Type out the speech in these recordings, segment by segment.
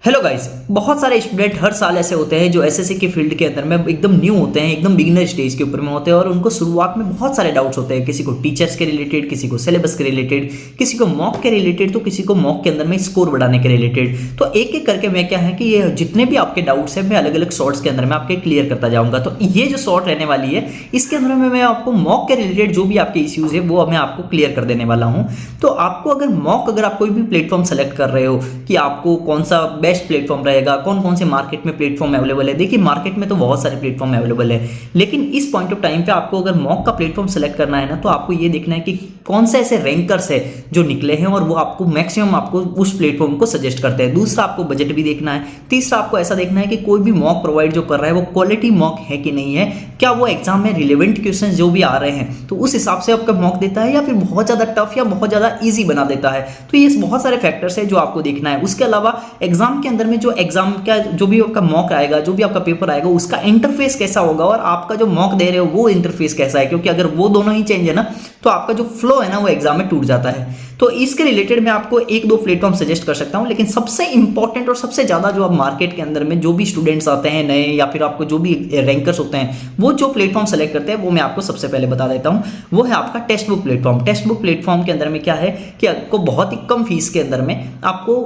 Hello guys, बहुत सारे student हर साल ऐसे होते हैं जो एसएससी के फील्ड के अंदर में एकदम न्यू होते हैं, एकदम बिगिनर स्टेज के ऊपर में होते हैं और उनको शुरुआत में बहुत सारे डाउट्स होते हैं। किसी को टीचर्स के रिलेटेड, किसी को सिलेबस के रिलेटेड, किसी को मॉक के रिलेटेड, तो किसी को मॉक के अंदर में स्कोर बढ़ाने के रिलेटेड। तो एक एक करके मैं क्या है कि ये जितने भी आपके डाउट्स हैं मैं अलग अलग शॉर्ट्स के अंदर में आपके क्लियर करता जाऊंगा। तो ये जो शॉर्ट रहने वाली है इसके अंदर में मैं आपको मॉक के रिलेटेड जो भी आपके इश्यूज है वो मैं आपको क्लियर कर देने वाला हूँ। तो आपको अगर आप कोई भी प्लेटफॉर्म सेलेक्ट कर रहे हो कि आपको कौन सा बेस्ट प्लेटफॉर्म रहेगा, कौन कौन से मार्केट में प्लेटफॉर्म अवेलेबल है। देखिए मार्केट में तो बहुत सारे प्लेटफॉर्म अवेलेबल है, लेकिन इस पॉइंट ऑफ टाइम पे आपको अगर मॉक का प्लेटफॉर्म सेलेक्ट करना है ना, तो आपको ये देखना है कि कौन से ऐसे रैंकर्स है जो निकले हैं और वो आपको मैक्सिमम आपको उस प्लेटफॉर्म को सजेस्ट करते हैं। दूसरा, आपको बजट भी देखना है। तीसरा, आपको ऐसा देखना है कि कोई भी मॉक प्रोवाइड जो कर रहा है वो क्वालिटी मॉक है कि नहीं है, क्या वो एग्जाम में रिलेवेंट क्वेश्चन जो भी आ रहे हैं तो उस हिसाब से आपका मॉक देता है या फिर बहुत ज्यादा टफ या बहुत ज्यादा ईजी बना देता है। तो ये बहुत सारे फैक्टर्स है जो आपको देखना है। उसके अलावा एग्जाम के अंदर में जो एग्जाम का जो भी आपका मॉक आएगा, जो भी आपका पेपर आएगा, उसका इंटरफेस कैसा होगा और आपका जो मॉक दे रहे हो वो इंटरफेस कैसा है, क्योंकि अगर वो दोनों ही चेंज है ना तो आपका जो फ्लो है ना वो एग्जाम में टूट जाता है। तो इसके रिलेटेड मैं आपको एक दो प्लेटफॉर्म सजेस्ट कर सकता हूं, लेकिन सबसे इंपॉर्टेंट और सबसे ज्यादा जो आप मार्केट के अंदर में जो भी स्टूडेंट्स आते हैं नए या फिर आपको जो भी रैंकर्स होते हैं वो जो प्लेटफॉर्म सेलेक्ट करते हैं वो मैं आपको सबसे पहले बता देता हूं। वो है आपका text book platform. Text book platform के अंदर में क्या है कि आपको बहुत ही कम फीस के अंदर में आपको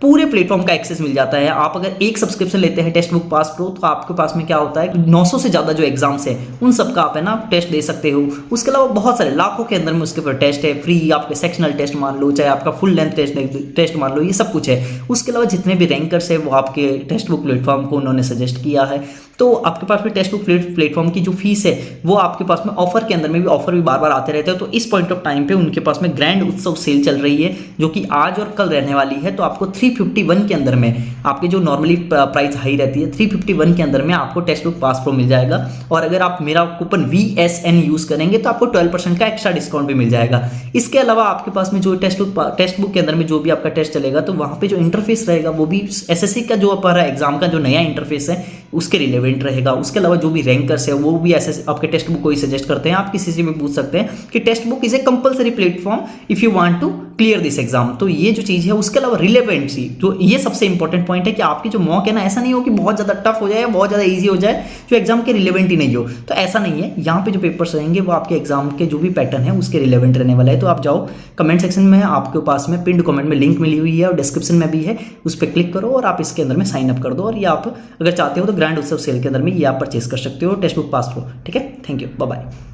पूरे प्लेटफॉर्म का एक्सेस मिल जाता है। आप अगर एक सब्सक्रिप्शन लेते हैं टेक्स्ट बुक पास प्रो, तो आपके पास में क्या होता है 900 से ज़्यादा जो एग्जाम्स है उन सब का आप है ना टेस्ट दे सकते हो। उसके अलावा बहुत सारे लाखों के अंदर में उसके ऊपर टेस्ट है फ्री। आपके सेक्शनल टेस्ट मान लो, चाहे आपका फुल लेंथ टेस्ट मान लो, ये सब कुछ है। उसके अलावा जितने भी रैंकर्स है वो आपके टेक्स्ट बुक प्लेटफॉर्म को उन्होंने सजेस्ट किया है। तो आपके पास में टेक्स्ट बुक प्लेटफॉर्म की जो फीस है वो आपके पास में ऑफर के अंदर में भी ऑफर भी बार बार आते रहते हैं। तो इस पॉइंट ऑफ टाइम पे उनके पास में ग्रैंड उत्सव सेल चल रही है जो कि आज और कल रहने वाली है। तो आपको 351 के अंदर में आपके जो नॉर्मली प्राइस हाई रहती है 351 के अंदर में आपको टेक्स्ट बुक पास प्रो मिल जाएगा। और अगर आप मेरा कूपन VSN यूज करेंगे तो आपको 12% का एक्स्ट्रा डिस्काउंट भी मिल जाएगा। इसके अलावा आपके पास में जो टेक्स्ट बुक के अंदर में जो भी आपका टेस्ट चलेगा तो वहां पे जो इंटरफेस रहेगा वो भी एसएससी का जो हमारा एग्जाम का जो नया इंटरफेस है उसके रिलेवेंट रहेगा। उसके अलावा जो भी रैंकर्स है वो भी ऐसे आपके टेक्स्ट बुक को ही सजेस्ट करते हैं। आप किसी से भी पूछ सकते हैं कि textbook is a compulsory platform if you want to clear this exam. तो ये जो चीज है उसके अलावा रिलेवेंसी, तो ये सबसे इंपॉर्टेंट पॉइंट है कि आपकी जो मॉक है ना ऐसा नहीं हो कि बहुत ज्यादा टफ हो जाए या बहुत ज्यादा ईजी हो जाए जो एग्जाम के रिलेवेंट ही नहीं हो। तो ऐसा नहीं है, यहाँ पे जो पेपर्स रहेंगे वो आपके एग्जाम के जो भी पैटर्न है उसके रिलेवेंट रहने वाला है। तो आप जाओ कमेंट सेक्शन में, आपके पास में पिंड कमेंट में लिंक मिली हुई है और डिस्क्रिप्शन में भी है, उस पर क्लिक करो और आप इसके अंदर में साइन अप कर दो। और ये आप अगर चाहते हो तो ग्रैंड उत्सव सेल के अंदर में ये आप परचेस कर सकते हो टेक्स्ट बुक पास प्रो। ठीक है, थैंक यू, बाय बाय।